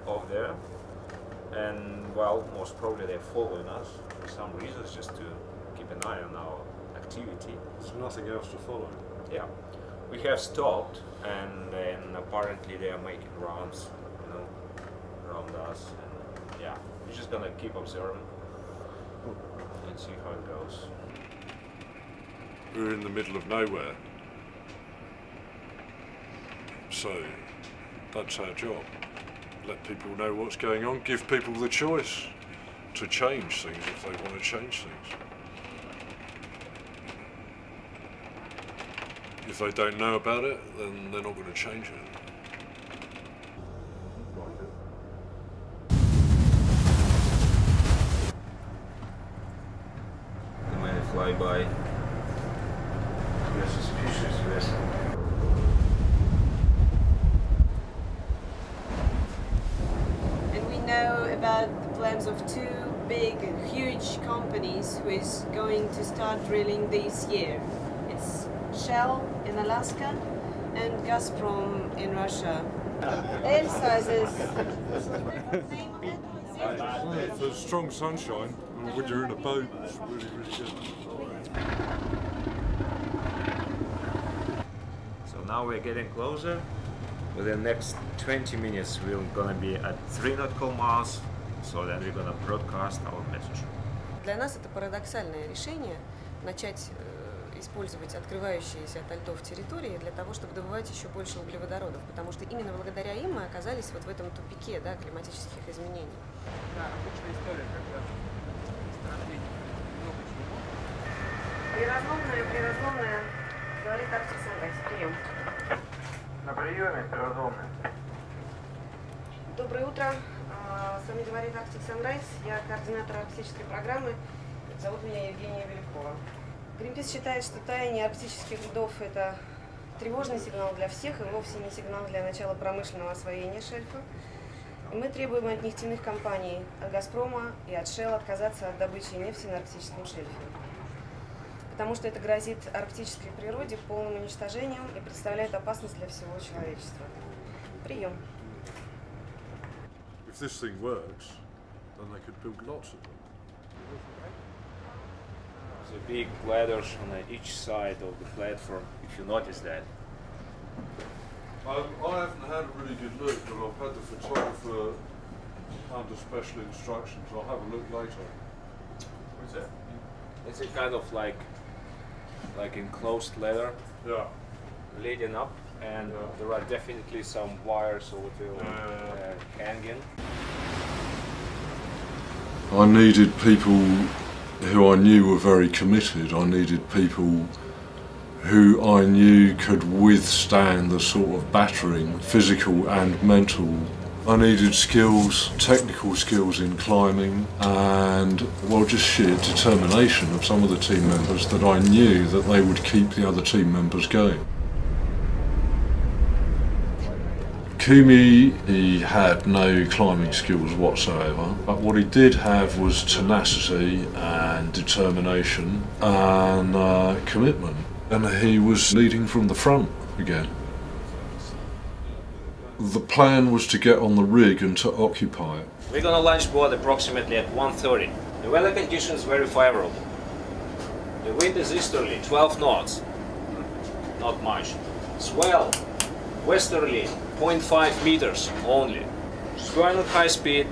over there, and well, most probably they're following us for some reasons, just to keep an eye on our activity. There's nothing else to follow. Yeah, we have stopped, and then apparently they are making rounds, you know, around us, and yeah, we're just gonna keep observing and see how it goes. We're in the middle of nowhere, so that's our job. Let people know what's going on, give people the choice to change things if they want to change things. If they don't know about it, then they're not going to change it. The might fly by. We're suspicious vessel. And we know about the plans of two big, huge companies who is going to start drilling this year. It's Shell in Alaska and Газпром in Russia. L sizes. For strong sunshine, when you're in a boat, it's really, really good. So now we're getting closer. Within the next 20 minutes we're gonna be at 3 nautical miles, so then we're gonna broadcast our message. Для нас это парадоксальное решение начать использовать открывающиеся от льдов территории для того, чтобы добывать еще больше углеводородов, потому что именно благодаря им мы оказались вот в этом тупике, да, климатических изменений. Да, обычная история, когда месторождение много чего. Приразломная, говорит активисти. Прием. На приеме, Приразломная. Доброе утро. С вами говорит активисти. Я координатор арктической программы. Зовут меня Евгения Великова. Грийнпийс считает, что таяние арктических льдов – это тревожный сигнал для всех и вовсе не сигнал для начала промышленного освоения шельфа. И мы требуем от нефтяных компаний, от Газпрома и от Shell отказаться от добычи нефти на арктическом шельфе. Потому что это грозит арктической природе полным уничтожением и представляет опасность для всего человечества. Прием. If this thing works, then they could build lots of them. The big ladders on each side of the platform, if you notice that. I haven't had a really good look, but I've had the photographer under special instructions. I'll have a look later. What's that? It's a kind of like enclosed ladder. Yeah. Leading up, and there are definitely some wires over there hanging. I needed people who I knew were very committed. I needed people who I knew could withstand the sort of battering, physical and mental. I needed skills, technical skills in climbing, and well, just sheer determination of some of the team members that I knew that they would keep the other team members going. Kumi, he had no climbing skills whatsoever, but what he did have was tenacity and determination and commitment. And he was leading from the front again. The plan was to get on the rig and to occupy it. We're gonna launch board approximately at 1:30. The weather conditions very favorable. The wind is easterly, 12 knots. Not much. Swell, westerly, 0.5 meters only. Just going at high speed.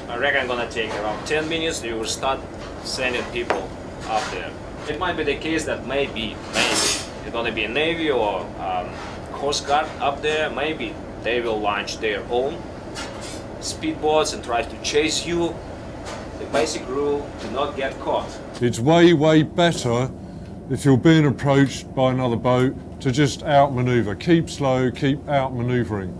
I reckon I'm gonna take around 10 minutes. We will start sending people up there. It might be the case that maybe it's gonna be a Navy or Coast Guard up there. Maybe they will launch their own speedboats and try to chase you. The basic rule: do not get caught. It's way, way better if you're being approached by another boat to just outmaneuver. Keep slow, keep outmaneuvering.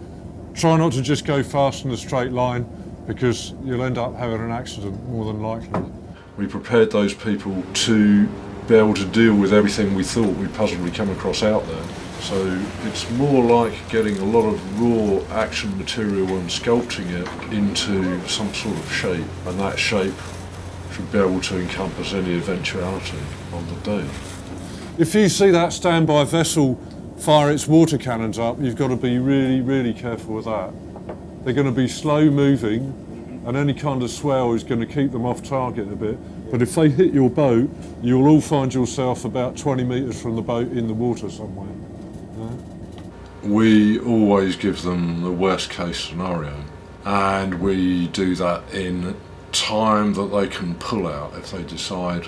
Try not to just go fast in a straight line because you'll end up having an accident more than likely. We prepared those people to be able to deal with everything we thought we'd possibly come across out there. So it's more like getting a lot of raw action material and sculpting it into some sort of shape, and that shape should be able to encompass any eventuality on the day. If you see that standby vessel fire its water cannons up, you've got to be really, really careful with that. they're going to be slow moving, and any kind of swell is going to keep them off target a bit. But if they hit your boat, you'll all find yourself about 20 metres from the boat in the water somewhere. Yeah? We always give them the worst case scenario, and we do that in time that they can pull out if they decide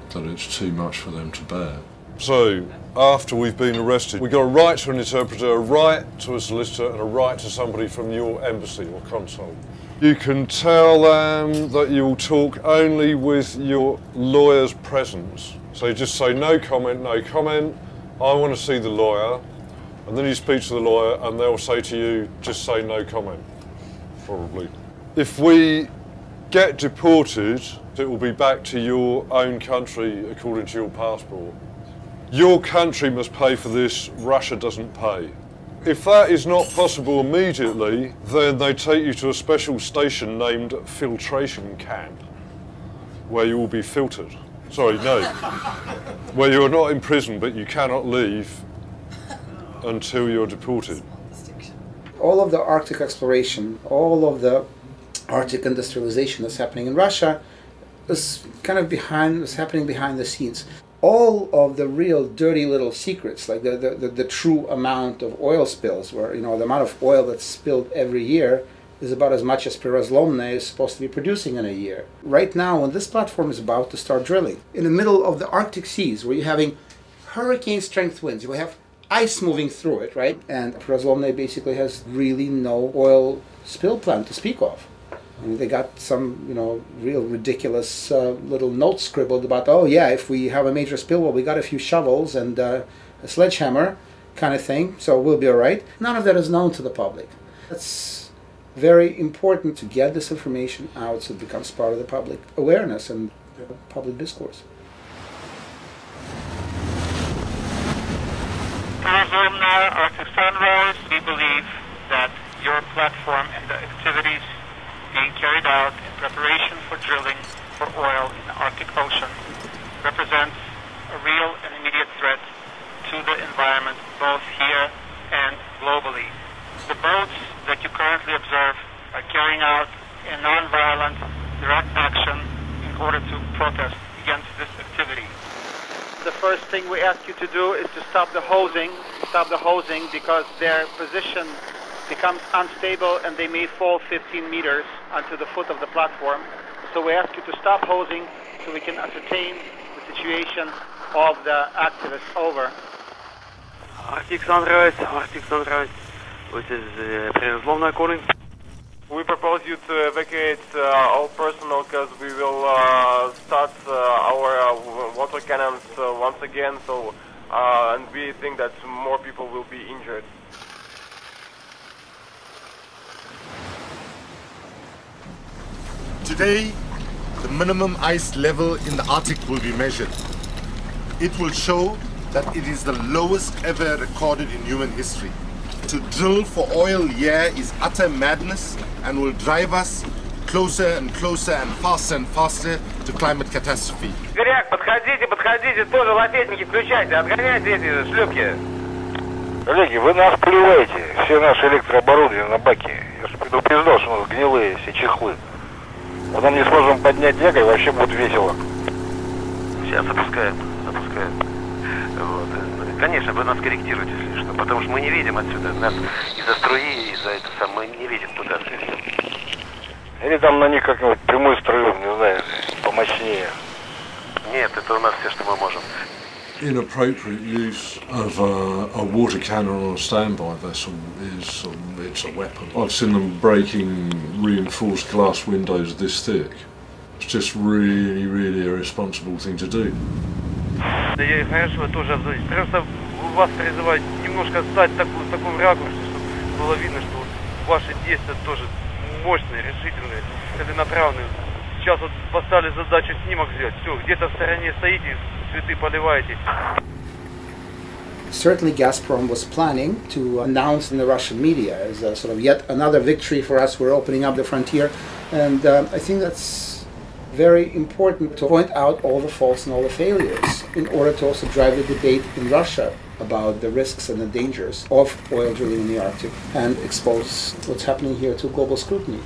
that it's too much for them to bear. So, after we've been arrested, we've got a right to an interpreter, a right to a solicitor, and a right to somebody from your embassy or consul. You can tell them that you'll talk only with your lawyer's presence. So you just say no comment, I want to see the lawyer. And then you speak to the lawyer and they'll say to you, just say no comment, probably. If we get deported, it will be back to your own country according to your passport. Your country must pay for this, Russia doesn't pay. If that is not possible immediately, then they take you to a special station named filtration camp, where you will be filtered. Sorry, no. Where you are not in prison, but you cannot leave until you're deported. All of the Arctic exploration, all of the Arctic industrialization that's happening in Russia is kind of happening behind the scenes. All of the real dirty little secrets, like the true amount of oil spills, where the amount of oil that's spilled every year is about as much as Prirazlomная is supposed to be producing in a year. Right now, when this platform is about to start drilling, in the middle of the Arctic seas, where you're having hurricane strength winds, you have ice moving through it, right? And Prirazlomная basically has really no oil spill plan to speak of. I mean, they got some, real ridiculous little notes scribbled about, oh yeah, if we have a major spill, well, we got a few shovels and a sledgehammer kind of thing, so we'll be all right. None of that is known to the public. It's very important to get this information out so it becomes part of the public awareness and public discourse. Prirazlomная, Arctic Sunrise, we believe that your platform and the activities being carried out in preparation for drilling for oil in the Arctic Ocean represents a real and immediate threat to the environment, both here and globally. The boats that you currently observe are carrying out a non-violent, direct action in order to protest against this activity. The first thing we ask you to do is to stop the hosing because their position becomes unstable and they may fall 15 meters onto the foot of the platform. So we ask you to stop hosing so we can ascertain the situation of the activists. Over. Arctic Sunrise, which is Приразломная calling. We propose you to evacuate all personnel because we will start our water cannons once again. So, and we think that more people will be injured. Today, the minimum ice level in the Arctic will be measured. It will show that it is the lowest ever recorded in human history. To drill for oil here is utter madness and will drive us closer and closer and faster to climate catastrophe. Горяк, подходите, тоже лафетники включайте, отгоняйте эти шлюпки. Коллеги, вы нас плюете, все наши электрооборудование на баке. Я же предупреждал, что у нас гнилые все чехлы. Потом не сможем поднять якорь, вообще будет весело. Сейчас запускаем. Вот. Конечно, вы нас корректируете, если что, потому что мы не видим отсюда. Нас из-за струи, из-за этого самого мы не видим туда. Или там на них как-нибудь прямой струю, не знаю, помощнее. Нет, это у нас все, что мы можем. Inappropriate use of a water cannon on a standby vessel it's a weapon. I've seen them breaking reinforced glass windows this thick. It's just really a irresponsible thing to do. Да я, конечно, тоже обзорюсь. Просто вас призываю немножко стать в таком ракурсе, чтобы было видно, что ваши действия тоже мощные, решительные, целенаправленные. Сейчас вот поставили задачу снимок сделать. Все, где-то в стороне стоите, цветы поливаете. Certainly Газпром was planning to announce in the Russian media as a sort of yet another victory for us. We're opening up the frontier, and I think that's very important to point out all the faults and all the failures in order to also drive the debate in Russia about the risks and the dangers of oil drilling in the Arctic and expose what's happening here to global scrutiny.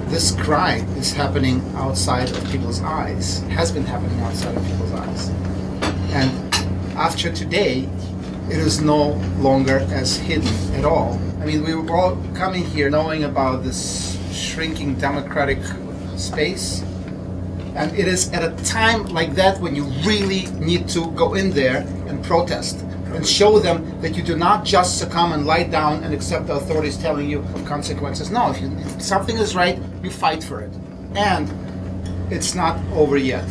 This crime is happening outside of people's eyes, has been happening outside of people's eyes. And after today, it is no longer as hidden at all. I mean, we were all coming here knowing about this shrinking democratic space. And it is at a time like that when you really need to go in there and protest and show them that you do not just succumb and lie down and accept the authorities telling you of consequences. No, if something is right, you fight for it. And it's not over yet.